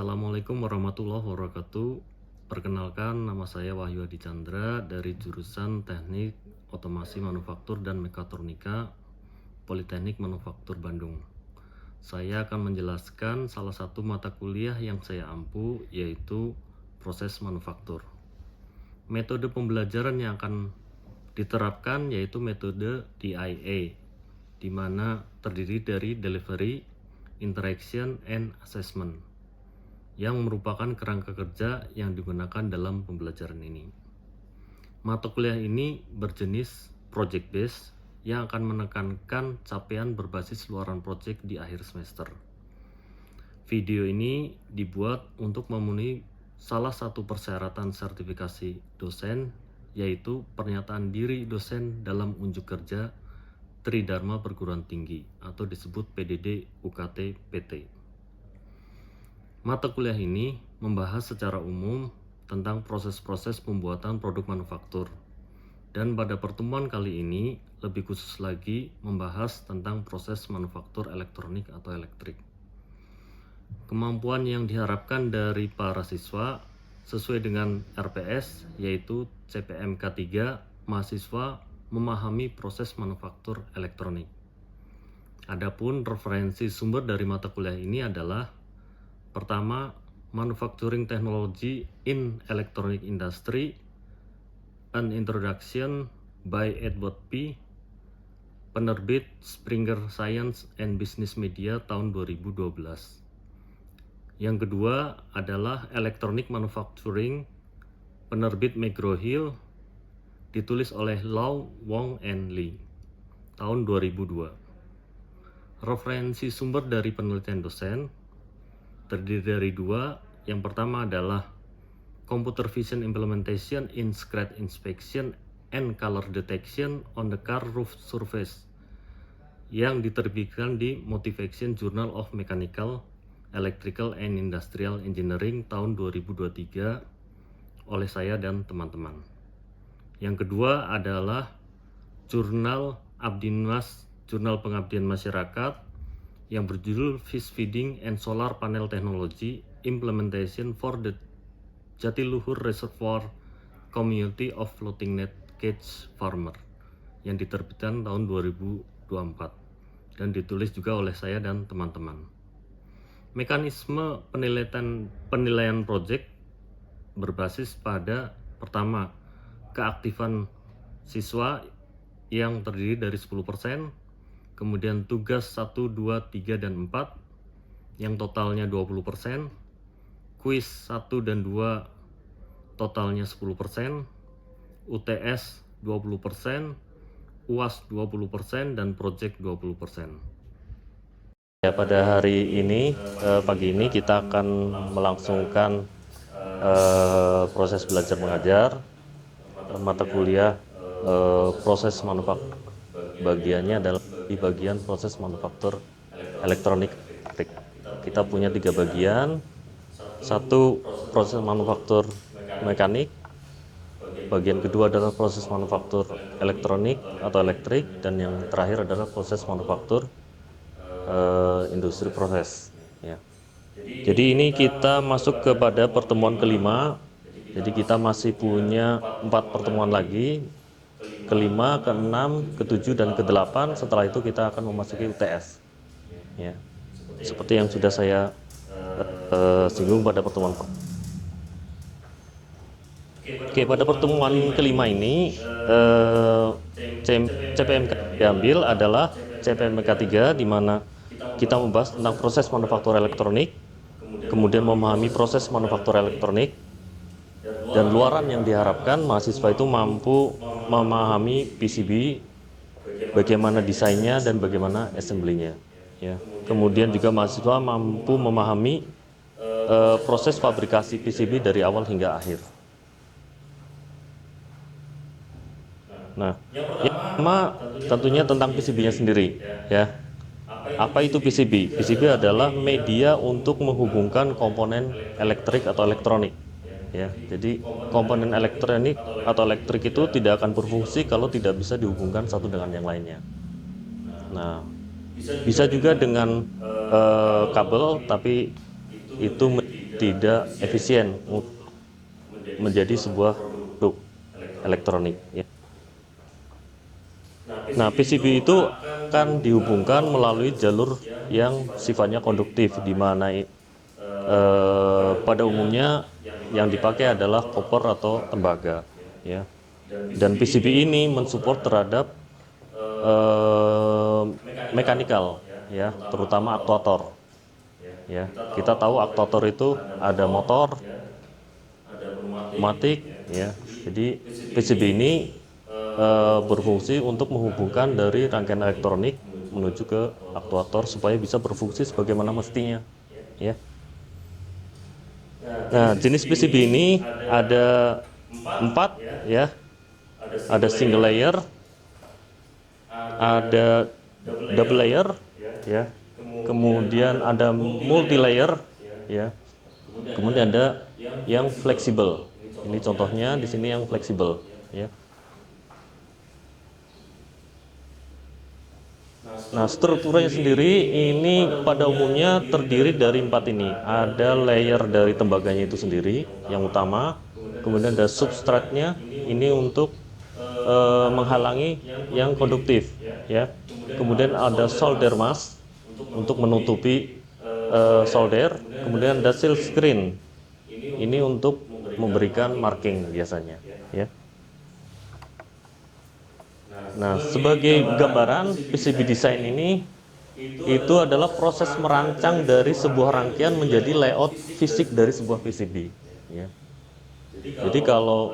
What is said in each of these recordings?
Assalamualaikum warahmatullahi wabarakatuh. Perkenalkan, nama saya Wahyu Adi Chandra dari jurusan Teknik Otomasi Manufaktur dan Mekatronika Politeknik Manufaktur Bandung. Saya akan menjelaskan salah satu mata kuliah yang saya ampu, yaitu proses manufaktur. Metode pembelajaran yang akan diterapkan yaitu metode DIA, di mana terdiri dari Delivery, Interaction, and Assessment, yang merupakan kerangka kerja yang digunakan dalam pembelajaran ini. Mata kuliah ini berjenis project based yang akan menekankan capaian berbasis luaran project di akhir semester. Video ini dibuat untuk memenuhi salah satu persyaratan sertifikasi dosen, yaitu pernyataan diri dosen dalam unjuk kerja Tridharma Perguruan Tinggi atau disebut PDD UKT PT. Mata kuliah ini membahas secara umum tentang proses-proses pembuatan produk manufaktur, dan pada pertemuan kali ini lebih khusus lagi membahas tentang proses manufaktur elektronik atau elektrik. Kemampuan yang diharapkan dari para siswa sesuai dengan RPS, yaitu CPMK 3, mahasiswa memahami proses manufaktur elektronik. Adapun referensi sumber dari mata kuliah ini adalah: pertama, Manufacturing Technology in Electronic Industry, An Introduction by Edward P. Penerbit Springer Science and Business Media tahun 2012. Yang kedua adalah Electronic Manufacturing, penerbit McGraw-Hill, ditulis oleh Lau, Wong, and Lee tahun 2002. Referensi sumber dari penelitian dosen terdiri dari dua. Yang pertama adalah Computer Vision Implementation in Scratch Inspection and Color Detection on the Car Roof Surface yang diterbitkan di Motivation Journal of Mechanical, Electrical and Industrial Engineering tahun 2023 oleh saya dan teman-teman. Yang kedua adalah Jurnal Abdinmas, Jurnal Pengabdian Masyarakat, yang berjudul Fish Feeding and Solar Panel Technology Implementation for the Jatiluhur Reservoir Community of Floating Net Cage Farmer, yang diterbitkan tahun 2024 dan ditulis juga oleh saya dan teman-teman. Mekanisme penilaian project berbasis pada: pertama, keaktifan siswa yang terdiri dari 10%, kemudian tugas 1, 2, 3, dan 4 yang totalnya 20%, kuis 1 dan 2 totalnya 10%, UTS 20%, UAS 20%, dan project 20%. Ya, pada hari ini, pagi ini kita akan melangsungkan proses belajar mengajar mata kuliah proses manufaktur. Bagiannya adalah di bagian proses manufaktur elektronik. Kita punya 3 bagian. Satu, proses manufaktur mekanik. Bagian kedua adalah proses manufaktur elektronik atau elektrik, dan yang terakhir adalah proses manufaktur industri proses. Ya. Jadi ini kita masuk kepada pertemuan kelima. Jadi kita masih punya 4 pertemuan lagi, kelima, keenam, ketujuh, dan kedelapan. Setelah itu kita akan memasuki UTS. Ya. Seperti yang sudah saya singgung pada pertemuan. Oke, pada pertemuan kelima ini CPMK diambil adalah CPMK 3, di mana kita membahas tentang proses manufaktur elektronik, kemudian memahami proses manufaktur elektronik, dan luaran yang diharapkan mahasiswa itu mampu memahami PCB, bagaimana desainnya dan bagaimana assembly-nya. Ya. Kemudian juga mahasiswa mampu memahami proses fabrikasi PCB dari awal hingga akhir. Nah, yang pertama tentunya tentang PCB-nya sendiri. Ya. Apa itu PCB? PCB adalah media untuk menghubungkan komponen elektrik atau elektronik. Ya, jadi komponen elektronik atau elektrik itu tidak akan berfungsi kalau tidak bisa dihubungkan satu dengan yang lainnya. Nah, bisa juga dengan kabel, tapi itu tidak efisien menjadi sebuah produk elektronik, ya. Nah, PCB itu akan dihubungkan melalui jalur yang sifatnya konduktif, di mana pada umumnya yang dipakai adalah koper atau tembaga, ya. Dan PCB ini mensupport terhadap mekanikal, ya, terutama aktuator. Ya, kita tahu aktuator itu ada motor, pneumatik, ya. Jadi PCB ini berfungsi untuk menghubungkan dari rangkaian elektronik menuju ke aktuator supaya bisa berfungsi sebagaimana mestinya, ya. Nah, jenis PCB ini ada 4, ya. Ada single layer, ada double layer, ya. Kemudian ada multi layer, ya. Kemudian ada yang fleksibel. Ini contohnya di sini yang fleksibel, ya. Nah, strukturnya sendiri ini pada umumnya terdiri dari 4 ini. Ada layer dari tembaganya itu sendiri yang utama, kemudian ada substratnya, ini untuk menghalangi yang konduktif, ya. Kemudian ada solder mask untuk menutupi solder, kemudian ada seal screen, ini untuk memberikan marking biasanya, ya. Nah, sebagai gambaran, PCB design ini itu adalah proses merancang dari sebuah rangkaian menjadi layout fisik dari sebuah PCB, ya. Jadi kalau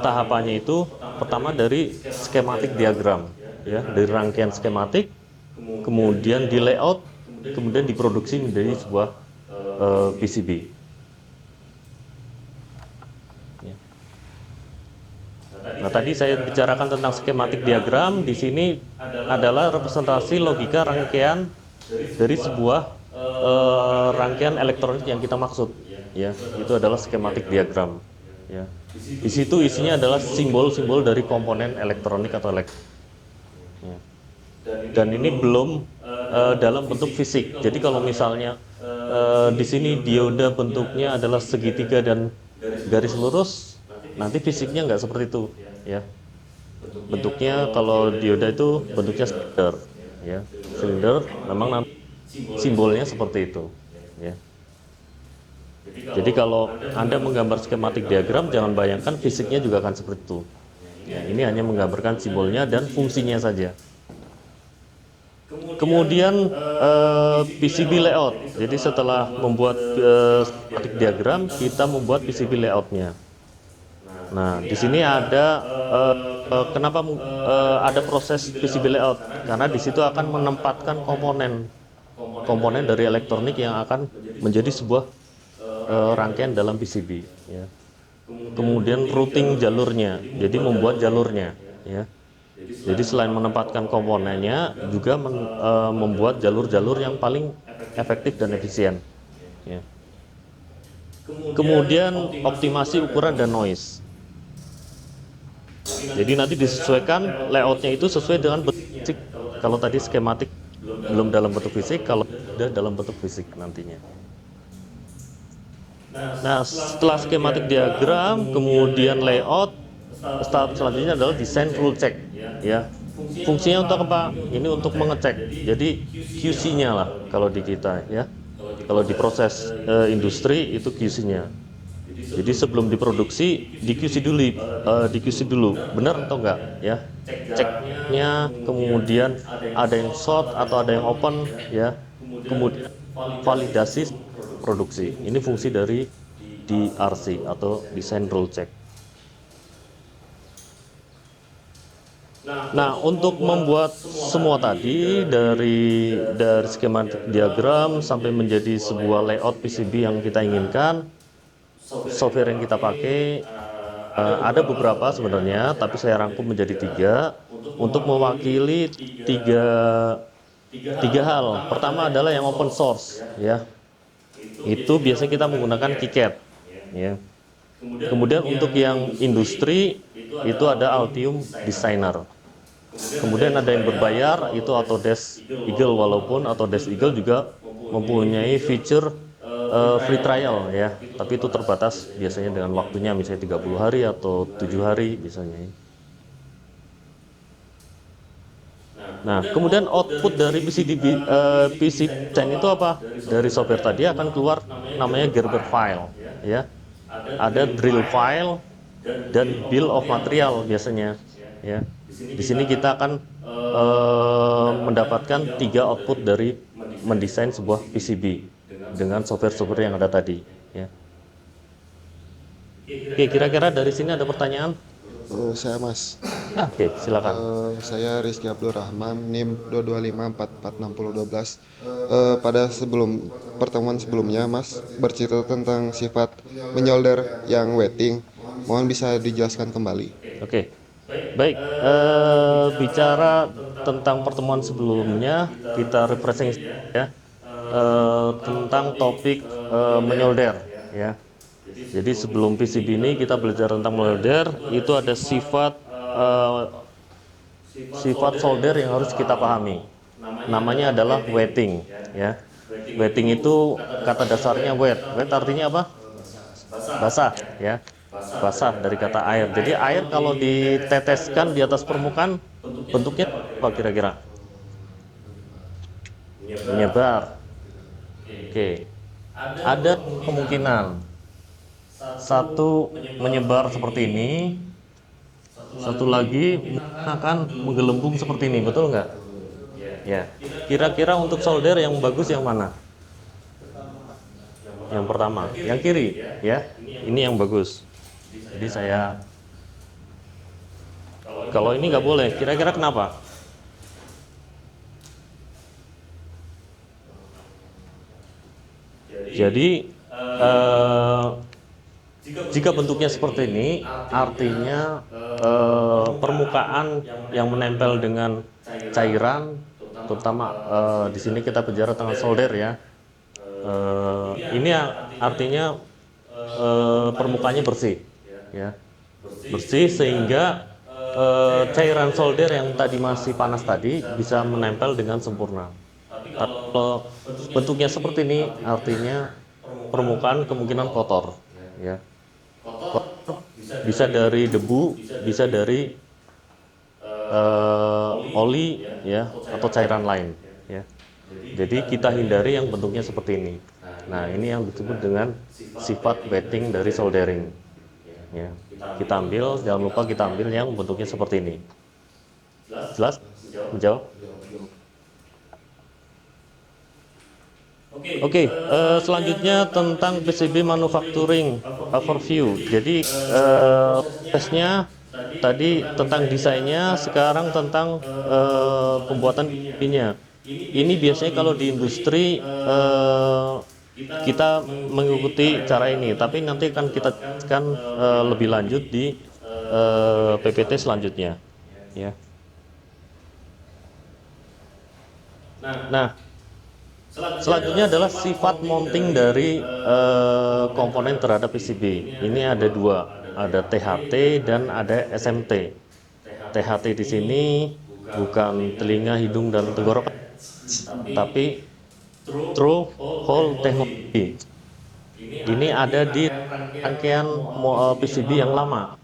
tahapannya itu pertama dari skematik diagram, ya, dari rangkaian skematik, kemudian di layout, kemudian diproduksi menjadi sebuah PCB. Nah, tadi saya bicarakan tentang skematik diagram. Di sini adalah representasi logika rangkaian dari sebuah rangkaian elektronik yang kita maksud, ya. Itu adalah skematik diagram, ya. Di situ isinya adalah simbol-simbol dari komponen elektronik atau ya. Dan ini belum dalam bentuk fisik. Jadi kalau misalnya di sini dioda bentuknya adalah segitiga dan garis lurus, nanti fisiknya nggak seperti itu, ya. Bentuknya kalau dioda itu bentuknya silinder, ya. Silinder memang simbolnya seperti itu, ya. Jadi kalau Anda menggambar skematik diagram, jangan bayangkan fisiknya juga akan seperti itu, ya. Ini hanya menggambarkan simbolnya dan fungsinya saja. Kemudian PCB layout. Jadi setelah membuat skematik diagram, kita membuat PCB layoutnya. Nah, di sini ada kenapa ada proses PCB layout? Karena di situ akan menempatkan komponen dari elektronik yang akan menjadi sebuah rangkaian dalam PCB, ya. Kemudian routing jalurnya, jadi membuat jalurnya, ya. Jadi selain menempatkan komponennya, juga membuat jalur-jalur yang paling efektif dan efisien, ya. Kemudian optimasi ukuran dan noise. Jadi nanti disesuaikan layoutnya itu sesuai dengan bentuk fisik. Kalau tadi skematik belum dalam bentuk fisik, kalau sudah dalam bentuk fisik nantinya. Nah, setelah skematik diagram, kemudian layout, tahap selanjutnya adalah desain rule check, ya. Fungsinya untuk apa? Ini untuk mengecek. Jadi QC-nya lah kalau di kita, ya. Kalau di proses industri itu QC-nya. Jadi sebelum diproduksi di QC dulu, benar atau enggak, ya. Ceknya, kemudian ada yang short atau ada yang open, ya. Kemudian validasi produksi. Ini fungsi dari DRC atau design rule check. Nah, untuk membuat semua tadi dari skematik diagram sampai menjadi sebuah layout PCB yang kita inginkan, software yang kita pakai ada beberapa sebenarnya, tapi saya rangkum menjadi 3 untuk mewakili tiga hal. Pertama adalah yang open source, ya. Itu biasanya kita menggunakan KiCad, ya. Kemudian untuk yang industri itu ada Altium Designer. Kemudian ada yang berbayar, itu Autodesk Eagle, walaupun Autodesk Eagle juga mempunyai fitur free trial ya, tapi itu terbatas biasanya dengan waktunya misalnya 30 hari atau 7 hari biasanya. Nah, kemudian output dari PC Design itu apa? Dari software tadi akan keluar namanya Gerber file ya. Ada drill file dan bill of material biasanya ya. Di sini kita akan mendapatkan 3 output dari mendesain sebuah PCB dengan software-software yang ada tadi ya. Oke, kira-kira dari sini ada pertanyaan? Saya Mas. Oke, silakan. Saya Rizky Abdul Rahman, NIM 225446012. Pada pertemuan sebelumnya Mas bercerita tentang sifat menyolder yang wetting. Mohon bisa dijelaskan kembali. Oke, baik. Bicara tentang pertemuan sebelumnya, kita refreshing ya tentang topik menyolder ya. Jadi sebelum PCB ini kita belajar tentang menyolder, itu ada sifat solder yang harus kita pahami. Namanya adalah wetting ya. Wetting itu kata dasarnya wet. Wet artinya apa? Basah ya. Basah dari kata air. Jadi air kalau diteteskan di atas permukaan bentuknya apa kira-kira? Menyebar. Oke. Ada kemungkinan satu menyebar seperti ini, satu lagi akan menggelembung seperti ini, betul nggak? Ya. Kira-kira untuk solder yang bagus yang mana? Yang pertama, yang kiri, ya. Ini yang bagus. Jadi saya, kalau ini nggak boleh. Kira-kira kenapa? Jadi jika bentuknya seperti ini, artinya permukaan yang menempel dengan cairan, terutama di sini kita bicara tentang solder ya. Ini artinya permukaannya bersih, ya, bersih sehingga cairan solder yang tadi masih panas tadi bisa menempel dengan sempurna. Kalau bentuknya seperti ini, artinya permukaan kemungkinan kotor, ya. Bisa dari debu, bisa dari oli ya atau cairan lain ya. Jadi kita hindari yang bentuknya seperti ini. Nah, ini yang disebut dengan sifat wetting dari soldering ya. Kita ambil, jangan lupa kita ambil yang bentuknya seperti ini. Jelas? Menjawab? Oke, selanjutnya tentang PCB manufacturing overview. Jadi tesnya tadi tentang desainnya, sekarang tentang pembuatan PCB-nya. Ini biasanya kalau di industri kita mengikuti cara ini, tapi nanti akan kita akan lebih lanjut di PPT selanjutnya. Ya. Nah, selanjutnya adalah sifat mounting dari komponen terhadap PCB. Ini ada dua, ada THT dan ada SMT. THT di sini bukan telinga, hidung, dan tenggorokan, tapi through hole technology. Ini ada di rangkaian PCB yang lama.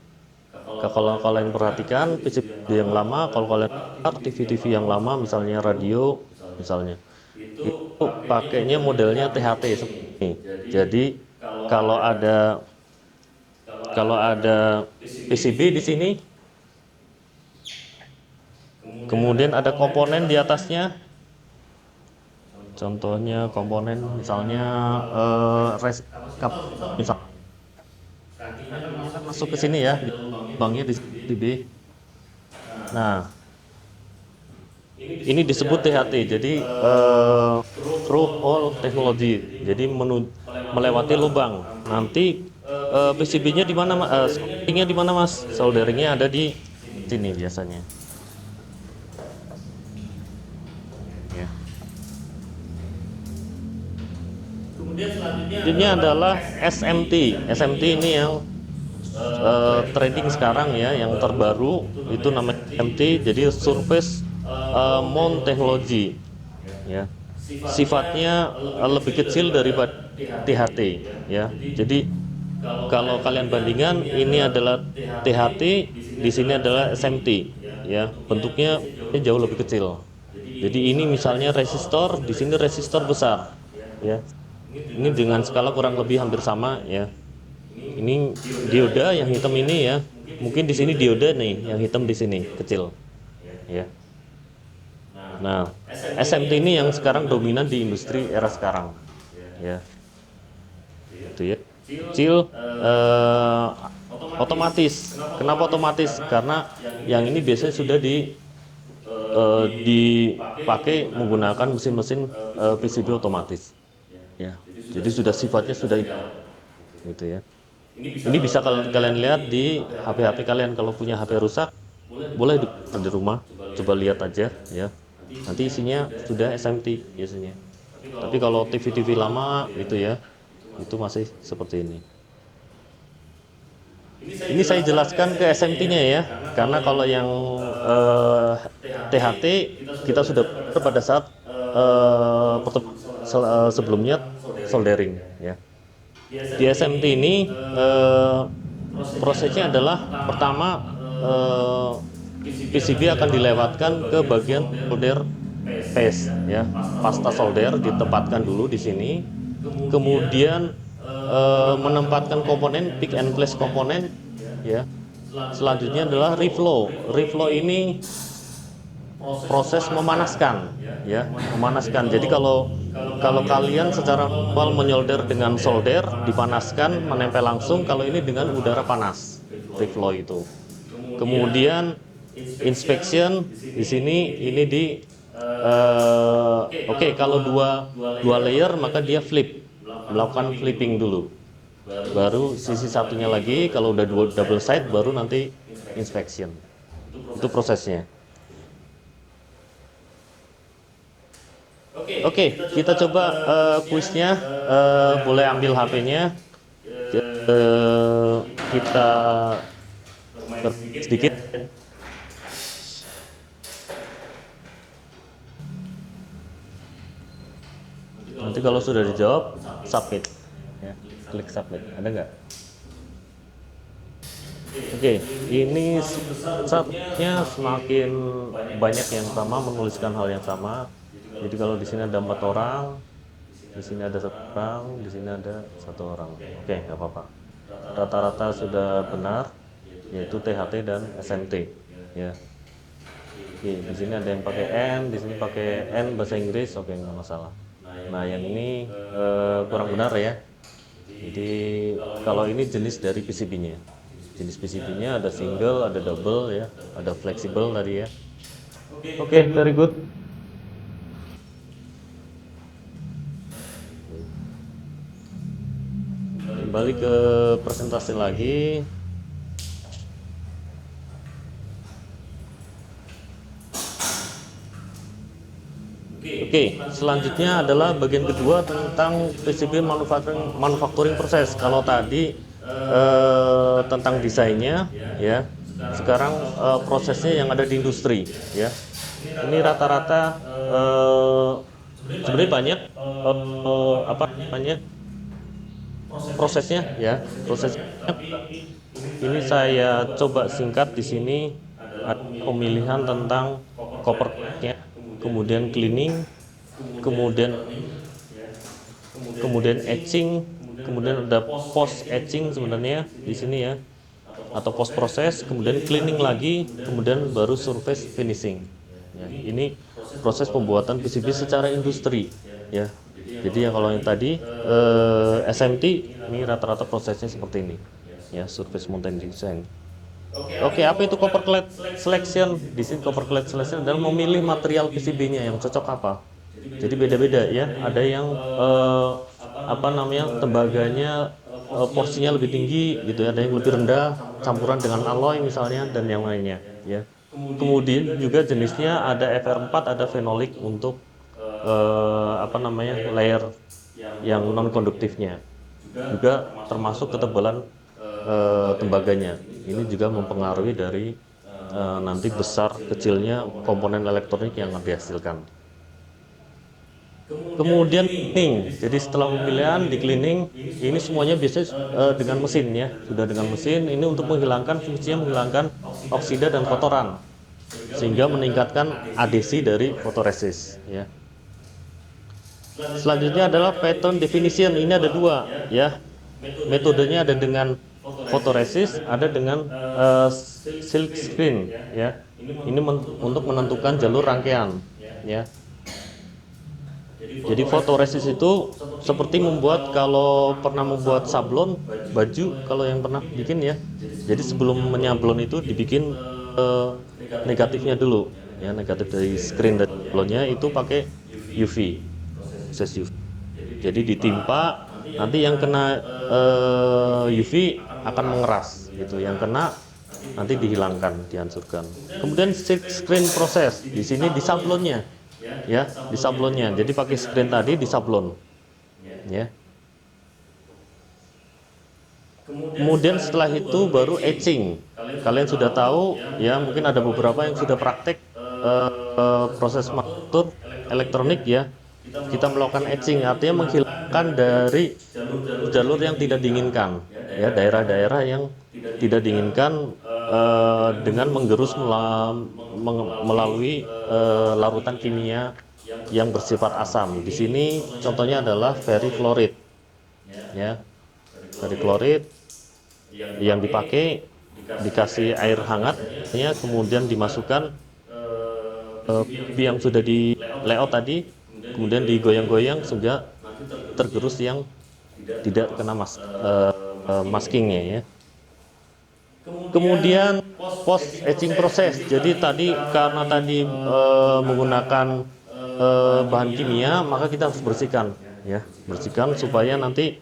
Kalau kalian perhatikan PCB yang lama, kalau kalian lihat TV-TV yang lama, misalnya radio, misalnya. Itu pakainya modelnya THT seperti ini. Jadi kalau ada PCB di sini, kemudian ada komponen di atasnya. Contohnya komponen misalnya misal masuk ke sini ya, lubangnya di PCB. Nah, ini disebut THT, jadi through hole technology, jadi melewati lubang. Nanti PCB-nya di mana, solderingnya di mana mas? Solderingnya ada di sini biasanya. Ya. Kemudian selanjutnya adalah SMT. SMT ini yang trending sekarang ya, yang terbaru itu namanya SMT, jadi surface mount technology ya. sifatnya lebih kecil daripada THT ya. Jadi kalau kalian bandingkan, ini adalah THT, di sini adalah SMT ya. Bentuknya jauh lebih kecil. Jadi ini misalnya resistor, di sini resistor besar ya. Ini dengan skala kurang lebih hampir sama ya. Ini dioda yang hitam ini ya. Mungkin di sini dioda nih, yang hitam di sini kecil ya. Nah, SMT ini yang sekarang dominan di industri era sekarang ya. Itu ya. Kecil, otomatis. Kenapa otomatis? Karena yang ini biasanya sudah dipakai menggunakan mesin-mesin PCB otomatis ya. Jadi sudah sifatnya sudah gitu ya. Ini bisa kalian lihat di HP-HP kalian. Kalau punya HP rusak, boleh di rumah coba lihat aja ya. Nanti isinya sudah SMT biasanya. Tapi kalau TV-TV lama itu ya, itu masih seperti ini. Ini saya jelaskan ke SMT-nya ya, karena kalau yang THT kita sudah pada saat sebelumnya soldering ya. Di SMT ini prosesnya adalah pertama PCB akan dilewatkan ke bagian solder paste ya. Pasta solder ditempatkan dulu di sini, kemudian menempatkan komponen pick and place komponen ya. Selanjutnya adalah reflow. Reflow ini proses memanaskan ya, memanaskan. Jadi kalau kalian secara awal menyolder dengan solder dipanaskan menempel langsung, kalau ini dengan udara panas reflow itu. Kemudian inspection di sini ini di oke, kalau dua layer maka dia melakukan flipping dulu, baru sisi satunya lagi. Kalau udah double side baru nanti inspection. Itu prosesnya. Oke, kita coba kuisnya. Boleh ambil HP-nya. Kita sedikit. Nanti kalau sudah dijawab, submit. Ya, klik submit. Ada nggak? Oke, ini saatnya semakin banyak yang sama menuliskan hal yang sama. Jadi kalau di sini ada 4 orang, di sini ada 1 orang, di sini ada 1 orang. Oke, nggak apa-apa. Rata-rata sudah benar, yaitu THT dan SMT. Ya. Oke, di sini ada yang pakai N, di sini pakai N bahasa Inggris. Oke, nggak masalah. Nah, yang ini kurang benar ya. Jadi kalau ini jenis dari PCB-nya. Jenis PCB-nya ada single, ada double ya, ada fleksibel tadi ya. Oke, very good. Kembali ke presentasi lagi. Oke, selanjutnya adalah bagian kedua tentang PCB manufacturing proses. Kalau tadi tentang desainnya ya, sekarang prosesnya yang ada di industri ya. Ini rata-rata sebenarnya banyak apa namanya prosesnya ya. Prosesnya ini saya coba singkat di sini. Ada pemilihan tentang kopernya, kemudian cleaning, kemudian etching, kemudian ada post etching sebenarnya di sini ya, atau post proses, kemudian cleaning lagi, kemudian baru surface finishing. Ya, ini proses pembuatan PCB secara industri ya. Jadi kalau yang tadi SMT ini rata-rata prosesnya seperti ini ya, surface mounting design. Oke, apa itu copper clad selection? Di sini copper clad selection adalah memilih material PCB-nya yang cocok apa. Jadi beda-beda ya. Ada yang apa namanya, tembaganya porsinya lebih tinggi gitu ya, ada yang lebih rendah, campuran dengan alloy misalnya dan yang lainnya ya. Kemudian juga jenisnya ada FR4, ada phenolic untuk apa namanya, layer yang non konduktifnya, juga termasuk ketebalan tembaganya. Ini juga mempengaruhi dari nanti besar kecilnya komponen elektronik yang akan dihasilkan. Kemudian cleaning. Jadi setelah pemilihan di cleaning, ini semuanya biasanya dengan mesin ya, sudah dengan mesin. Ini untuk menghilangkan, fungsinya menghilangkan oksida dan kotoran, sehingga meningkatkan adhesi dari fotoresis ya. Selanjutnya adalah pattern definition. Ini ada dua ya. Metodenya ada dengan fotoresis, ada dengan silk screen ya. Ini untuk menentukan jalur rangkaian ya. Jadi fotoresis itu seperti membuat, kalau pernah membuat sablon baju, kalau yang pernah bikin ya. Jadi sebelum menyablon itu dibikin negatifnya dulu ya, negatif dari screen dari sablonnya itu pakai UV, proses UV. Jadi ditimpa, nanti yang kena UV akan mengeras gitu, yang kena nanti dihilangkan, dihancurkan. Kemudian silk screen proses, di sini di sablonnya ya, di sablonnya. Jadi pakai screen tadi di sablon ya. Kemudian setelah itu baru etching. Kalian sudah tahu ya, mungkin ada beberapa yang sudah praktek proses manufaktur elektronik ya. Kita melakukan etching, artinya menghilangkan dari jalur yang tidak diinginkan ya, daerah-daerah yang tidak diinginkan dengan menggerus melalui larutan kimia yang bersifat asam. Di sini contohnya adalah ferrichloride ya, ferrichloride yang dipakai, dikasih air hangat ya, kemudian dimasukkan yang sudah di layout tadi, kemudian digoyang-goyang sehingga tergerus yang tidak kena maskingnya ya. Kemudian post etching proses. Jadi tadi karena tadi menggunakan bahan kimia, maka kita harus bersihkan ya, bersihkan supaya nanti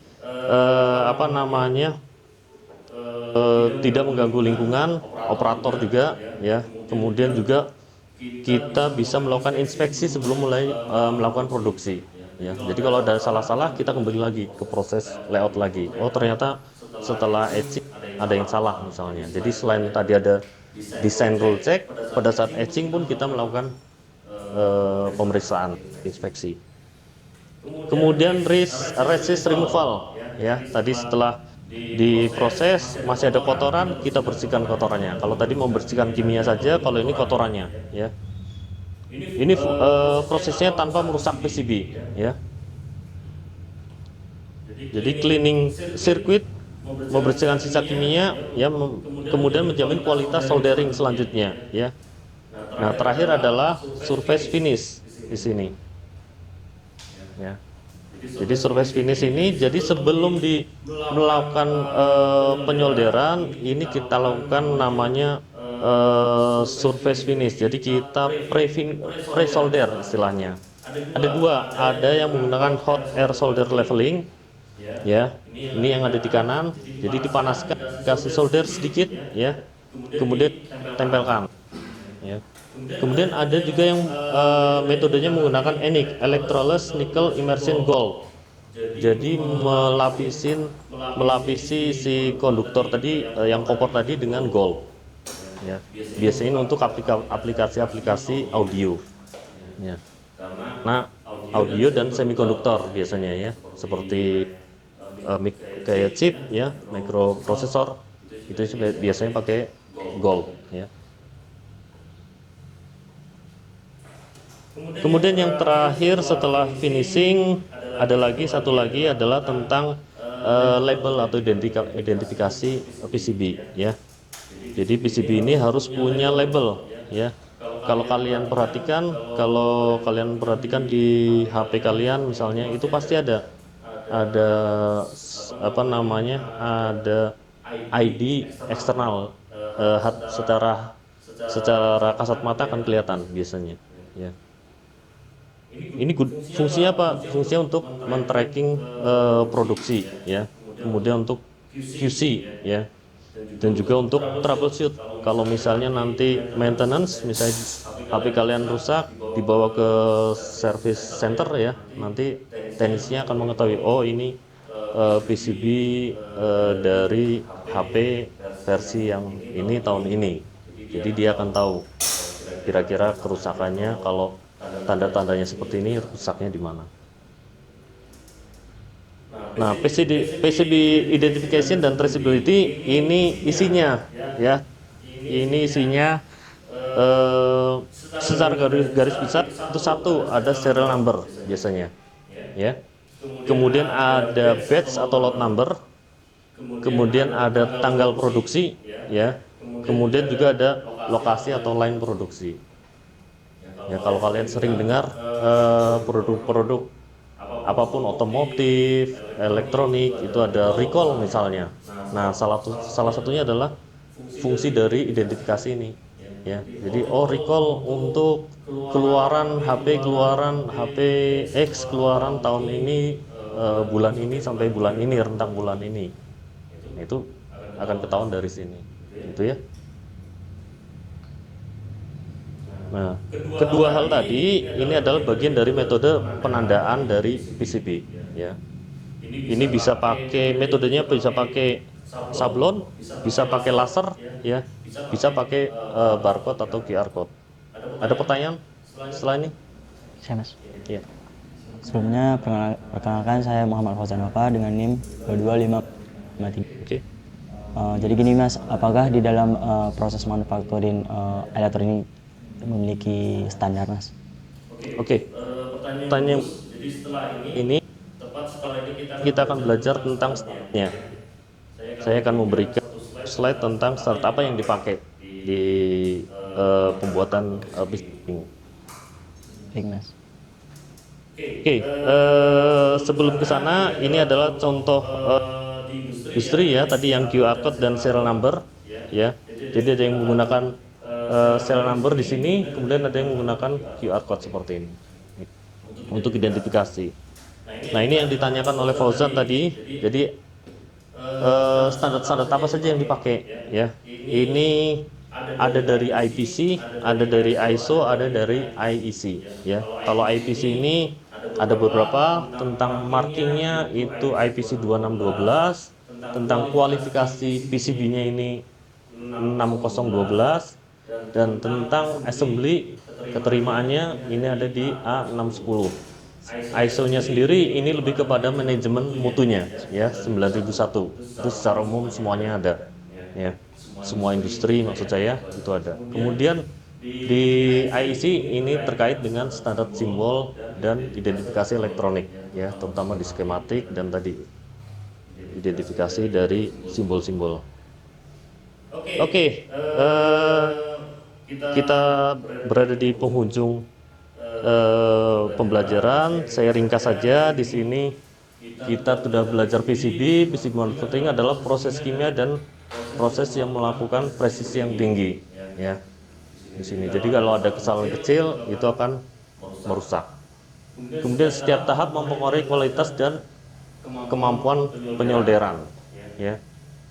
tidak mengganggu lingkungan, operator juga ya. Kemudian juga kita bisa melakukan inspeksi sebelum mulai melakukan produksi ya. Jadi kalau ada salah-salah, kita kembali lagi ke proses layout lagi. Oh ternyata setelah etching ada yang salah misalnya. Jadi selain tadi ada design rule check, pada saat etching pun kita melakukan pemeriksaan, inspeksi. Kemudian resist removal ya. Tadi setelah diproses masih ada kotoran, kita bersihkan kotorannya. Kalau tadi membersihkan kimia saja, kalau ini kotorannya ya. Ini prosesnya tanpa merusak PCB ya. Jadi cleaning circuit, membersihkan sisa kimia ya, kemudian menjamin kualitas soldering selanjutnya ya. Nah terakhir adalah surface finish di sini ya. Jadi surface finish ini, jadi sebelum melakukan penyolderan ini kita lakukan namanya surface finish. Jadi kita pre-solder istilahnya. Ada dua, ada yang menggunakan hot air solder leveling ya, ini yang ada di kanan. Jadi dipanaskan, kasih solder sedikit ya, kemudian tempelkan ya. Kemudian ada juga yang metodenya menggunakan ENIC, electroless nickel immersion gold. Jadi melapisi si konduktor tadi, yang kopor tadi dengan gold ya. Biasanya untuk aplikasi-aplikasi audio ya. Nah audio dan semikonduktor biasanya ya, seperti kayak chip ya, microprosesor itu biasanya pakai gold ya. Kemudian yang terakhir setelah finishing ada satu lagi adalah tentang label atau identifikasi PCB ya. Jadi PCB ini harus punya label ya. Kalau kalian perhatikan di HP kalian misalnya, itu pasti ada ada ID eksternal, secara kasat mata akan kelihatan biasanya ya. Ini fungsinya apa? Fungsinya untuk men-tracking produksi ya, kemudian untuk QC ya, dan juga untuk troubleshoot. Kalau misalnya nanti maintenance, misalnya HP kalian rusak, dibawa ke service center ya, nanti teknisnya akan mengetahui, oh ini PCB dari HP versi yang ini tahun ini. Jadi dia akan tahu kira-kira kerusakannya kalau tanda-tandanya seperti ini, rusaknya di mana. Nah, PCB identification dan traceability ini isinya ya. Ini isinya secara garis besar itu satu ada serial number biasanya ya. Kemudian ada batch atau lot number. Kemudian ada tanggal produksi ya. Kemudian juga ada lokasi atau line produksi. Ya, kalau kalian sering dengar produk-produk apapun otomotif, elektronik itu ada recall misalnya. Nah, salah satunya adalah fungsi dari identifikasi ini. Ya, jadi recall untuk keluaran HP X keluaran tahun ini, bulan ini sampai bulan ini, rentang bulan ini. Nah, itu akan ketahuan dari sini, gitu ya. Nah, kedua hal tadi ini adalah bagian dari metode penandaan dari PCB ya. Ini bisa pakai metodenya, bisa pakai sablon, bisa pakai laser ya, bisa pakai barcode atau QR code. Ada pertanyaan setelah ini? Saya Mas. Ya. Sebelumnya perkenalkan saya Muhammad Fauzan Wafa dengan NIM 22553. Oke. Jadi gini Mas, apakah di dalam proses manufacturing elektronik memiliki standar Mas? Oke. Pertanyaan jadi setelah ini kita akan belajar tentang startnya. Saya akan memberikan slide tentang start apa yang dipakai di pembuatan PCB. Baik Mas. Oke, sebelum ke sana ini adalah contoh industri ya, tadi yang QR code dan serial number ya. Jadi ada yang menggunakan serial number di sini, kemudian ada yang menggunakan QR code seperti ini untuk identifikasi. Nah, ini yang ditanyakan oleh Fauzan tadi. Jadi standar-standar apa saja yang dipakai ya. Ini ada dari IPC, ada dari ISO, ada dari IEC ya. Kalau IPC ini ada beberapa, tentang markingnya itu IPC 2612, tentang kualifikasi PCB-nya ini 6012, dan tentang assembly keterimaannya ini ada di A610. ISO-nya sendiri ini lebih kepada manajemen mutunya ya, 9001. Itu secara umum semuanya ada ya. Semua industri maksud saya itu ada. Kemudian di IEC ini terkait dengan standar simbol dan identifikasi elektronik ya, terutama di skematik dan tadi identifikasi dari simbol-simbol. Oke, kita berada di penghujung pembelajaran. Saya ringkas saja di sini. Kita sudah belajar PCB manufacturing adalah proses kimia dan proses yang melakukan presisi yang tinggi ya. Di sini. Jadi kalau ada kesalahan kecil itu akan merusak. Kemudian setiap tahap mempengaruhi kualitas dan kemampuan penyolderan ya.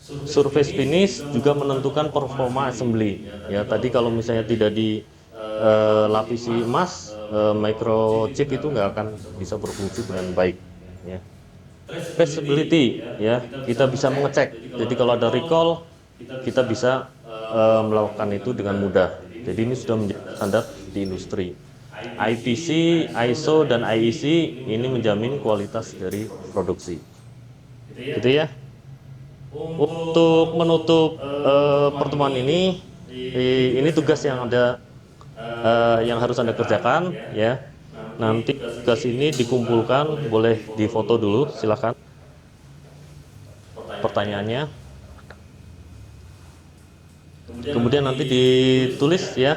Surface finish juga menentukan performa assembly ya. Tadi kalau misalnya tidak dilapisi emas, microchip itu nggak akan bisa berfungsi dengan baik ya. Traceability ya, kita bisa mengecek. Jadi kalau ada recall kita bisa melakukan itu dengan mudah. Jadi ini sudah menjadi standar di industri. IPC, ISO, dan IEC ini menjamin kualitas dari produksi. Gitu ya. Untuk menutup pertemuan ini tugas yang ada yang harus Anda kerjakan ya. Nanti tugas ini dikumpulkan, boleh difoto dulu, silakan. Pertanyaannya. Kemudian nanti ditulis ya,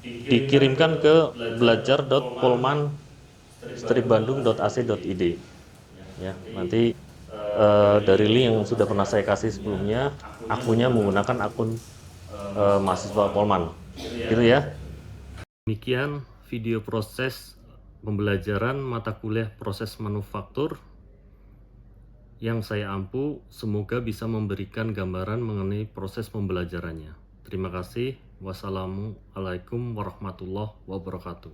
dikirimkan ke belajar.polman-bandung.ac.id ya. Nanti dari link yang sudah pernah saya kasih sebelumnya, akunnya menggunakan akun mahasiswa Polman, gitu ya. Demikian video proses pembelajaran mata kuliah proses manufaktur yang saya ampu, semoga bisa memberikan gambaran mengenai proses pembelajarannya. Terima kasih. Wassalamualaikum warahmatullahi wabarakatuh.